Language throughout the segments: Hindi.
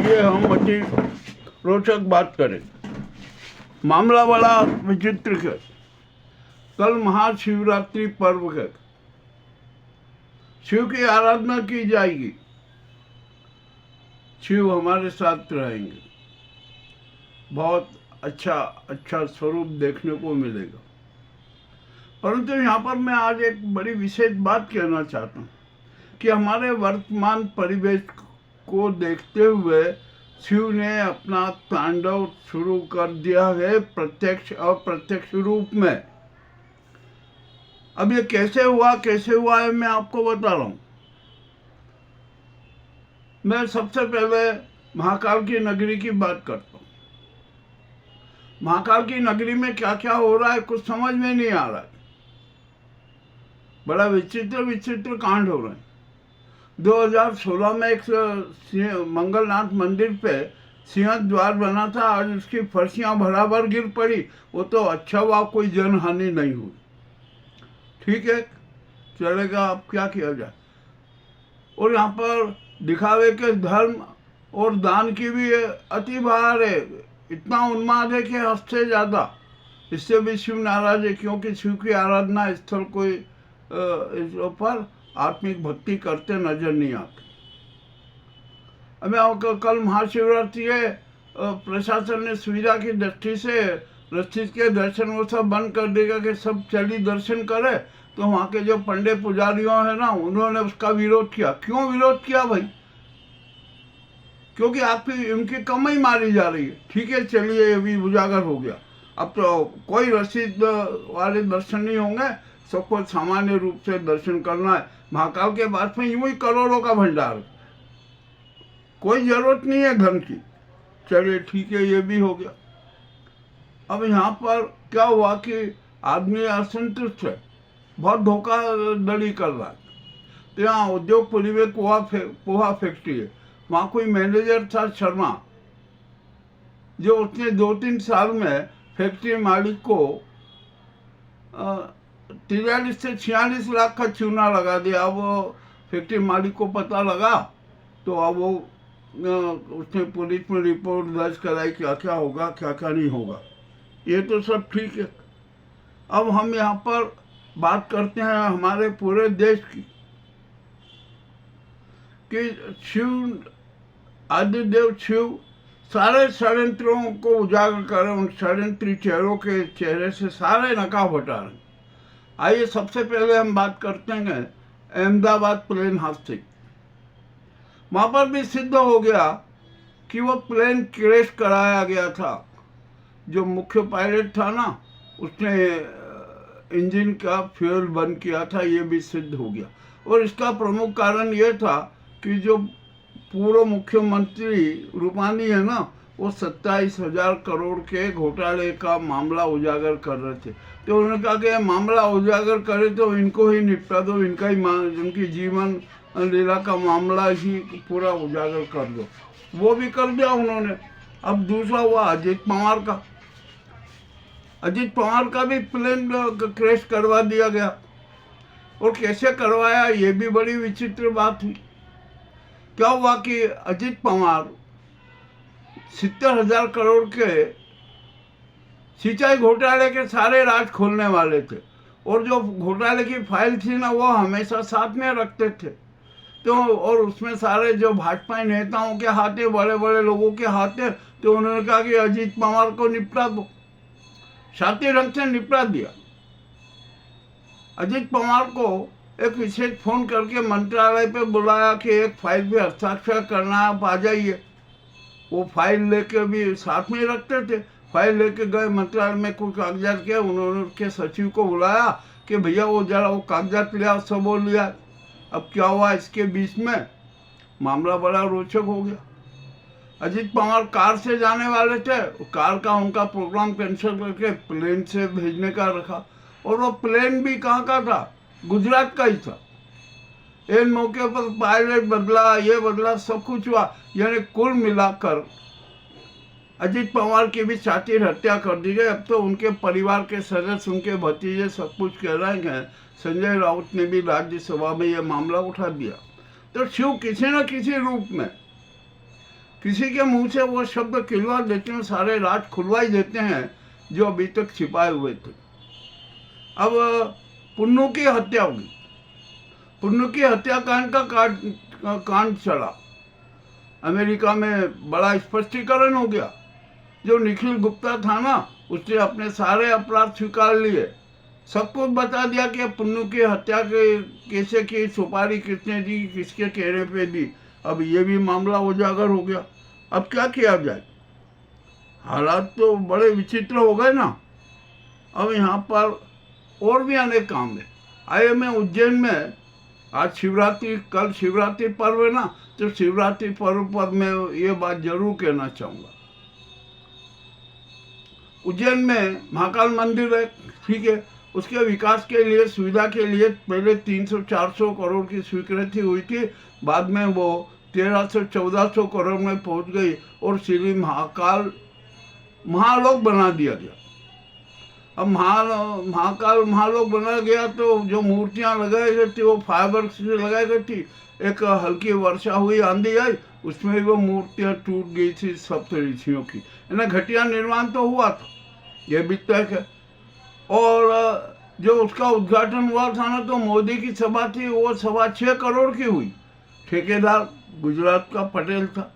आइए हम अति रोचक बात करें। मामला बड़ा विचित्र है। कल महाशिवरात्रि पर्व है। शिव की आराधना की जाएगी। शिव हमारे साथ रहेंगे। बहुत अच्छा स्वरूप देखने को मिलेगा। परंतु यहाँ पर मैं आज एक बड़ी विशेष बात कहना चाहता हूँ कि हमारे वर्तमान परिवेश को देखते हुए शिव ने अपना तांडव शुरू कर दिया है, प्रत्यक्ष अप्रत्यक्ष रूप में। अब ये कैसे हुआ है मैं आपको बता रहा हूँ। मैं सबसे पहले महाकाल की नगरी की बात करता हूँ। महाकाल की नगरी में क्या क्या हो रहा है कुछ समझ में नहीं आ रहा है। बड़ा विचित्र कांड हो रहे हैं। 2016 में एक मंगलनाथ मंदिर पे सिंह द्वार बना था, आज उसकी फर्शियां बराबर गिर पड़ी। वो तो अच्छा हुआ, कोई जनहानि नहीं हुई। ठीक है, चलेगा, अब क्या किया जाए। और यहाँ पर दिखावे के धर्म और दान की भी अति बहार है। इतना उन्माद है कि हद से ज़्यादा। इससे भी शिव नाराज है, क्योंकि शिव की आराधना स्थल कोई इस पर आत्मिक भक्ति करते नजर नहीं आते। हमें कल महाशिवरात्रि है, प्रशासन ने सुविधा की दृष्टि से रस्सी के दर्शन वो सब बंद कर देगा कि सब चली दर्शन करे। तो वहाँ के जो पंडित पुजारियों है ना, उन्होंने उसका विरोध किया। क्यों विरोध किया भाई? क्योंकि आपकी इनकी कमाई मारी जा रही है। ठीक है, चलिए, ये भी उजागर हो गया। अब तो कोई रसीद वाले दर्शन नहीं होंगे, सबको सामान्य रूप से दर्शन करना है। महाकाल के पास में यूं ही करोड़ों का भंडार, कोई जरूरत नहीं है धन की। चलिए ठीक है, ये भी हो गया। अब यहाँ पर क्या हुआ कि आदमी असंतुष्ट है, बहुत धोखाधड़ी कर रहा है। तो यहाँ उद्योगपुरी में पोहा फैक्ट्री है। वहाँ कोई मैनेजर था शर्मा, जो उसने 2-3 साल में फैक्ट्री मालिक को 43 से 46 लाख का चूना लगा दिया। अब वो फैक्ट्री मालिक को पता लगा, तो अब वो उसने पुलिस में रिपोर्ट दर्ज कराई, क्या क्या होगा क्या क्या नहीं होगा। ये तो सब ठीक है। अब हम यहाँ पर बात करते हैं हमारे पूरे देश की, कि शिव आदिदेव शिव सारे षड्यंत्रों को उजागर करें। उन षड्यंत्री चेहरों के चेहरे से सारे नकाब हटा रहे। आइए सबसे पहले हम बात करते हैं अहमदाबाद प्लेन हादसे। वहाँ पर भी सिद्ध हो गया कि वो प्लेन क्रैश कराया गया था। जो मुख्य पायलट था ना, उसने इंजन का फ्यूल बंद किया था, ये भी सिद्ध हो गया। और इसका प्रमुख कारण ये था कि जो पूर्व मुख्यमंत्री रूपानी है ना, वो 27,000 करोड़ के घोटाले का मामला उजागर कर रहे थे। तो उन्होंने कहा कि मामला उजागर करे तो इनको ही निपटा दो, इनका ही उनकी जीवन लीला का मामला ही पूरा उजागर कर दो। वो भी कर दिया उन्होंने। अब दूसरा हुआ अजीत पवार का। अजीत पवार का भी प्लेन क्रैश करवा दिया गया। और कैसे करवाया, ये भी बड़ी विचित्र बात हुई। क्या हुआ कि अजीत पवार 70,000 करोड़ के सिंचाई घोटाले के सारे राज खोलने वाले थे। और जो घोटाले की फाइल थी ना, वो हमेशा साथ में रखते थे। तो और उसमें सारे जो भाजपा नेताओं के हाथ है, बड़े बड़े लोगों के हाथ है। तो उन्होंने कहा कि अजीत पवार को निपटा दो। शातिर ढंग से निपटा दिया। अजीत पवार को एक विशेष फोन करके मंत्रालय पे बुलाया कि एक फाइल पे हस्ताक्षर करना है, आप आ जाइए। वो फाइल लेके भी साथ में रखते थे। फाइल लेके गए मंत्रालय में, कुछ कागजात के उन्होंने उसके सचिव को बुलाया कि भैया वो जरा वो कागजात लिया, सब वो लिया। अब क्या हुआ, इसके बीच में मामला बड़ा रोचक हो गया। अजीत पवार कार से जाने वाले थे, कार का उनका प्रोग्राम कैंसिल करके प्लेन से भेजने का रखा। और वो प्लेन भी कहाँ का था, गुजरात का ही था। इन मौके पर पायलट बदला, ये बदला, सब कुछ हुआ। यानी कुल मिलाकर अजीत पवार की भी शातिर हत्या कर दी गई। अब तो उनके परिवार के सदस्य, उनके भतीजे सब कुछ कह रहे हैं। संजय राउत ने भी राज्यसभा में यह मामला उठा दिया। तो शिव किसी न किसी रूप में किसी के मुंह से वो शब्द खिलवा देते हैं, सारे राज खुलवा ही देते हैं जो अभी तक छिपाए हुए थे। अब पुन्नू की हत्या होगी, पुन्नू की हत्याकांड का कांड चला, अमेरिका में बड़ा स्पष्टीकरण हो गया। जो निखिल गुप्ता था ना, उसने अपने सारे अपराध स्वीकार लिए, सब कुछ बता दिया कि पुन्नू की हत्या के कैसे की, सुपारी किसने दी, किसके कहने पे दी। अब ये भी मामला उजागर हो गया। अब क्या किया जाए, हालात तो बड़े विचित्र हो गए ना। अब यहाँ पर और भी अनेक काम है। आइए मैं उज्जैन में, आज शिवरात्रि, कल शिवरात्रि पर्व है ना, तो शिवरात्रि पर्व पर मैं ये बात जरूर कहना चाहूँगा। उज्जैन में महाकाल मंदिर है, ठीक है, उसके विकास के लिए, सुविधा के लिए पहले 300-400 करोड़ की स्वीकृति हुई थी, बाद में वो 1300-1400 करोड़ में पहुंच गई और श्री महाकाल महालोक बना दिया गया। अब महाकाल महालोक बना गया तो जो मूर्तियां लगाई गई थी वो फाइबर से लगाई गई थी। एक हल्की वर्षा हुई, आंधी आई, उसमें वो मूर्तियां टूट गई थी सप्त ऋषियों की, है ना। घटिया निर्माण तो हुआ था, ये भी तय है। और जो उसका उद्घाटन हुआ था ना, तो मोदी की सभा थी, वो सभा 6 करोड़ की हुई। ठेकेदार गुजरात का पटेल था,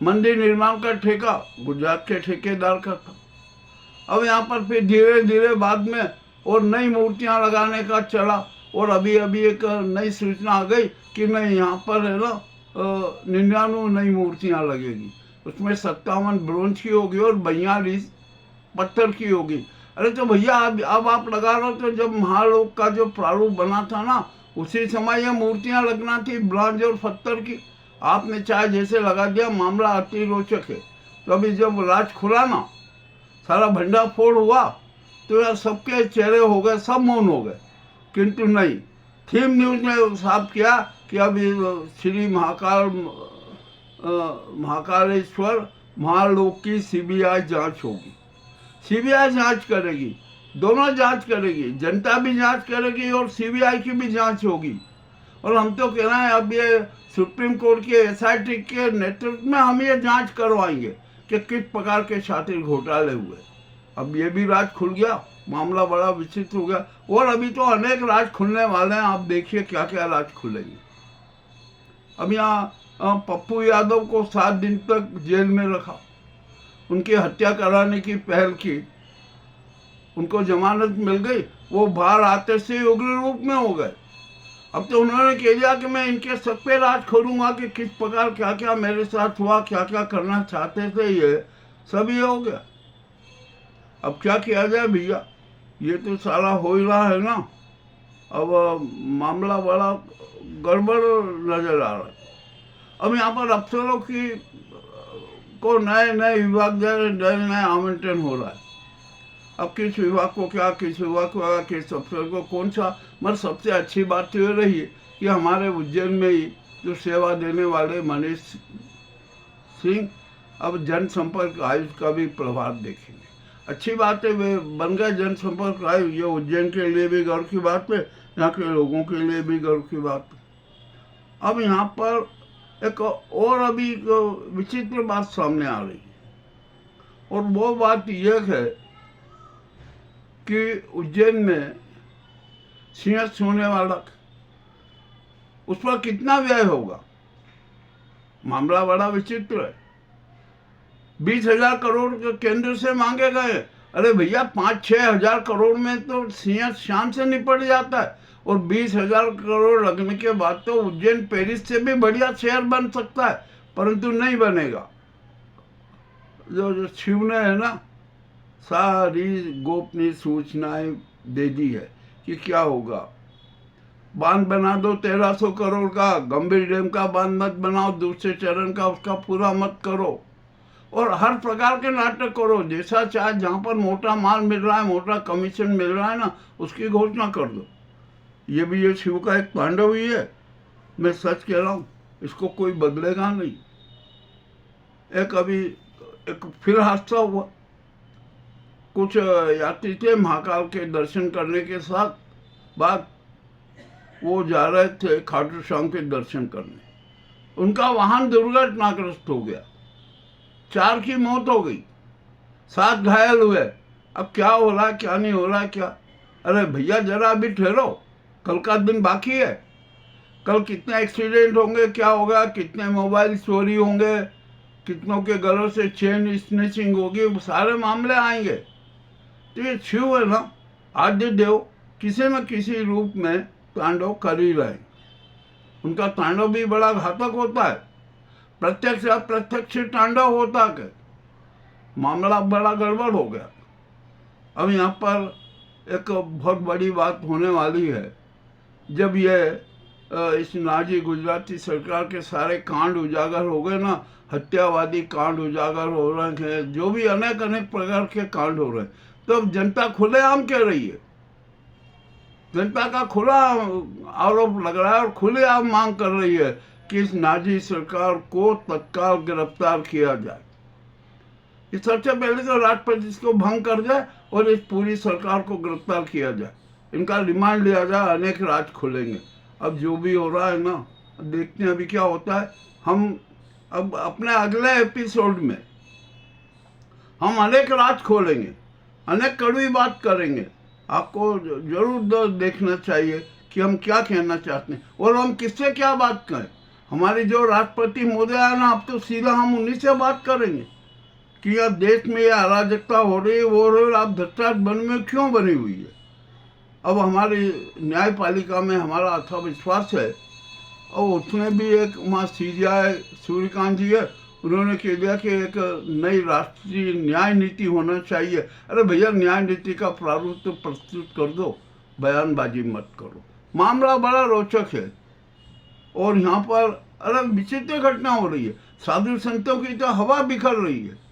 मंदिर निर्माण का ठेका गुजरात के ठेकेदार का था। अब यहाँ पर फिर धीरे धीरे बाद में और नई मूर्तियाँ लगाने का चला, और अभी एक नई सूचना आ गई कि नहीं, यहाँ पर है ना 99 नई मूर्तियाँ लगेगी, उसमें 57 ब्रोंज की होगी और 42 पत्थर की होगी। अरे तो भैया अब आप लगा रहे हो, तो जब महालोक का जो प्रारूप बना था ना, उसी समय ये मूर्तियाँ लगना थी ब्रॉन्ज और पत्थर की। आपने चाहे जैसे लगा दिया, मामला अति रोचक है। तो अभी जब राज खुला ना, सारा भंडा फोड़ हुआ, तो यार सबके चेहरे हो गए, सब मौन हो गए। किंतु नहीं, थीम न्यूज ने साफ किया कि अभी श्री महाकालेश्वर महालोक की सीबीआई जांच होगी। सीबीआई जांच करेगी, दोनों जांच करेगी, जनता भी जांच करेगी और सीबीआई की भी जांच होगी। और हम तो कह रहे हैं, अब ये सुप्रीम कोर्ट के एसआईटी के नेतृत्व में हम ये जांच करवाएंगे कि किस प्रकार के शातिर घोटाले हुए। अब ये भी राज खुल गया, मामला बड़ा विचित्र हो गया। और अभी तो अनेक राज खुलने वाले हैं, आप देखिए क्या क्या राज खुलेंगे। अब यहाँ पप्पू यादव को 7 दिन तक जेल में रखा, उनकी हत्या कराने की पहल की, उनको जमानत मिल गई, वो बाहर आते से उग्र रूप में हो गए। अब तो उन्होंने कह दिया कि मैं इनके सब पे राज खोलूंगा कि किस प्रकार क्या क्या मेरे साथ हुआ, क्या क्या करना चाहते थे, ये सब ये हो गया। अब क्या किया जाए भैया, ये तो सारा हो ही रहा है ना। अब मामला बड़ा गड़बड़ नजर आ रहा है। अब यहाँ पर अफसरों की को नए नए विभाग नए आवंटन हो रहा है। अब किस विभाग को क्या, किस विभाग को क्या, किस अफसर को कौन सा। मगर सबसे अच्छी बात तो ये रही कि हमारे उज्जैन में ही जो सेवा देने वाले मनीष सिंह अब जनसंपर्क आयुक्त का भी प्रभाव देखेंगे। अच्छी बात है, वे बन गए जनसंपर्क आयुक्त। ये उज्जैन के लिए भी गर्व की बात है, यहाँ के लोगों के लिए भी गर्व की बात है। अब यहाँ पर एक और अभी विचित्र बात सामने आ रही है, और वो बात यह है कि उज्जैन में सिंहस्थ होने वाला, उस पर कितना व्यय होगा। मामला बड़ा विचित्र है। 20,000 करोड़ केंद्र से मांगे गए। अरे भैया 5-6 हजार करोड़ में तो सिंहस्थ शाम से निपट जाता है, और 20,000 करोड़ लगने के बाद तो उज्जैन पेरिस से भी बढ़िया शहर बन सकता है, परंतु नहीं बनेगा। जो शिव ने है ना, सारी गोपनीय सूचनाएं दे दी है कि क्या होगा। बांध बना दो 1300 करोड़ का, गंभीर डैम का बांध मत बनाओ, दूसरे चरण का उसका पूरा मत करो, और हर प्रकार के नाटक करो, जैसा चाहे, जहाँ पर मोटा माल मिल रहा है, मोटा कमीशन मिल रहा है ना, उसकी घोषणा कर दो। ये भी ये शिव का एक पांडव ही है, मैं सच कह रहा हूँ, इसको कोई बदलेगा नहीं। एक फिर हादसा हुआ। कुछ यात्री थे महाकाल के दर्शन करने के बाद वो जा रहे थे खाटू श्याम के दर्शन करने, उनका वाहन दुर्घटनाग्रस्त हो गया। 4 की मौत हो गई, 7 घायल हुए। अब क्या हो रहा है, क्या नहीं हो रहा है, क्या? अरे भैया जरा अभी ठहरो, कल का दिन बाकी है। कल कितने एक्सीडेंट होंगे, क्या होगा, कितने मोबाइल चोरी होंगे, कितनों के गलों से चेन स्नैचिंग होगी, वो सारे मामले आएंगे। तो ये शिव है ना, आद्य देव किसी न किसी रूप में तांडव कर ही रहे। उनका तांडव भी बड़ा घातक होता है, प्रत्यक्ष अप्रत्यक्ष तांडव होता है। मामला बड़ा गड़बड़ हो गया। अब यहाँ पर एक बहुत बड़ी बात होने वाली है। जब ये इस नाजी गुजराती सरकार के सारे कांड उजागर हो गए ना, हत्यावादी कांड उजागर हो रहे हैं, जो भी अनेक अनेक प्रकार के कांड हो रहे हैं, तो अब जनता खुलेआम कह रही है। जनता का खुला आरोप लग रहा है और खुलेआम मांग कर रही है कि इस नाजी सरकार को तत्काल गिरफ्तार किया जाए। ये सबसे पहले तो राष्ट्रपति इसको भंग कर जाए और इस पूरी सरकार को गिरफ्तार किया जाए, इनका रिमांड लिया जाए, अनेक राज खुलेंगे। अब जो भी हो रहा है ना, देखते हैं अभी क्या होता है। हम अब अपने अगले एपिसोड में हम अनेक राज खोलेंगे, अनेक कड़वी बात करेंगे। आपको जरूर देखना चाहिए कि हम क्या कहना चाहते हैं और हम किससे क्या बात करें। हमारी जो राष्ट्रपति महोदय है ना, अब तो सीधा हम उन्हीं से बात करेंगे कि अब देश में यह अराजकता हो रही है, वो हो रही है, आप भ्रष्टाचार बन में क्यों बनी हुई है। अब हमारी न्यायपालिका में हमारा अच्छा विश्वास है। और उसमें भी एक वहाँ CJI सूर्यकांत जी है, उन्होंने कह दिया कि एक नई राष्ट्रीय न्याय नीति होना चाहिए। अरे भैया, न्याय नीति का प्रारूप तो प्रस्तुत कर दो, बयानबाजी मत करो। मामला बड़ा रोचक है और यहाँ पर अरे विचित्र घटना हो रही है। साधु संतों की तो हवा बिखर रही है।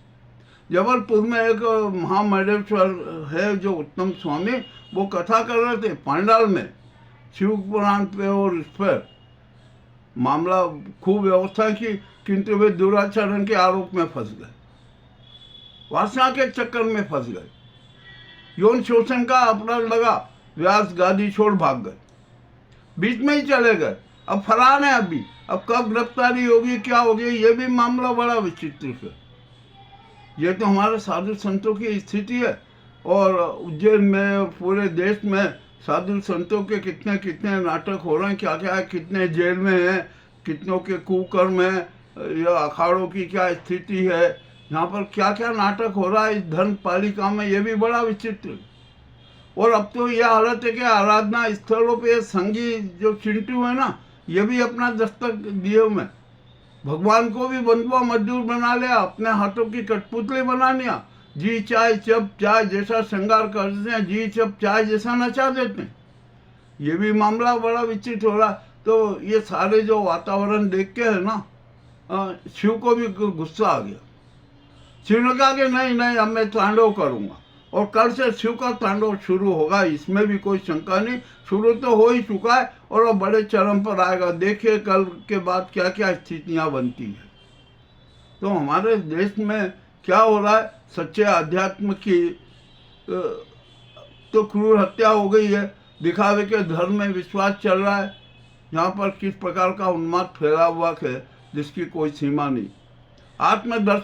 जबलपुर में एक महामंडलेश्वर है जो उत्तम स्वामी, वो कथा कर रहे थे पंडाल में शिव पुराण पे और इस पर मामला खूब व्यवस्था की, किंतु वे दुराचरण के आरोप में फंस गए, वासना के चक्कर में फंस गए, यौन शोषण का अपराध लगा, व्यास गादी छोड़ भाग गए, बीच में ही चले गए। अब फरार है अभी, अब कब गिरफ्तारी होगी, क्या होगी, ये भी मामला बड़ा विचित्र है। ये तो हमारे साधु संतों की स्थिति है और उज्जैन में और पूरे देश में साधु संतों के कितने कितने नाटक हो रहे हैं, क्या क्या है, कितने जेल में हैं, कितनों के कुकर्म है, या अखाड़ों की क्या स्थिति है, यहाँ पर क्या क्या नाटक हो रहा है इस धर्म पालिका में, ये भी बड़ा विचित्र। और अब तो यह हालत है कि आराधना स्थलों पे संगी जो चिंटू है ना, ये भी अपना दस्तक दिए हुए, भगवान को भी बंधुआ मजदूर बना लिया, अपने हाथों की कठपुतली बना लिया, जी चाय चप चाय जैसा श्रृंगार करते हैं, जी चप चाय जैसा नचा देते हैं। ये भी मामला बड़ा विचित्र हो रहा। तो ये सारे जो वातावरण देख के है ना, शिव को भी गुस्सा आ गया। शिव ने कहा कि नहीं नहीं, अब मैं तांडव करूंगा और कल से शिव का तांडव शुरू होगा, इसमें भी कोई शंका नहीं। शुरू तो हो ही चुका है और अब बड़े चरम पर आएगा। देखिए कल के बाद क्या क्या स्थितियां बनती है। तो हमारे देश में क्या हो रहा है, सच्चे अध्यात्म की तो क्रूर हत्या हो गई है, दिखावे के धर्म में विश्वास चल रहा है। यहाँ पर किस प्रकार का उन्माद फैला हुआ है जिसकी कोई सीमा नहीं। आत्मदर्शन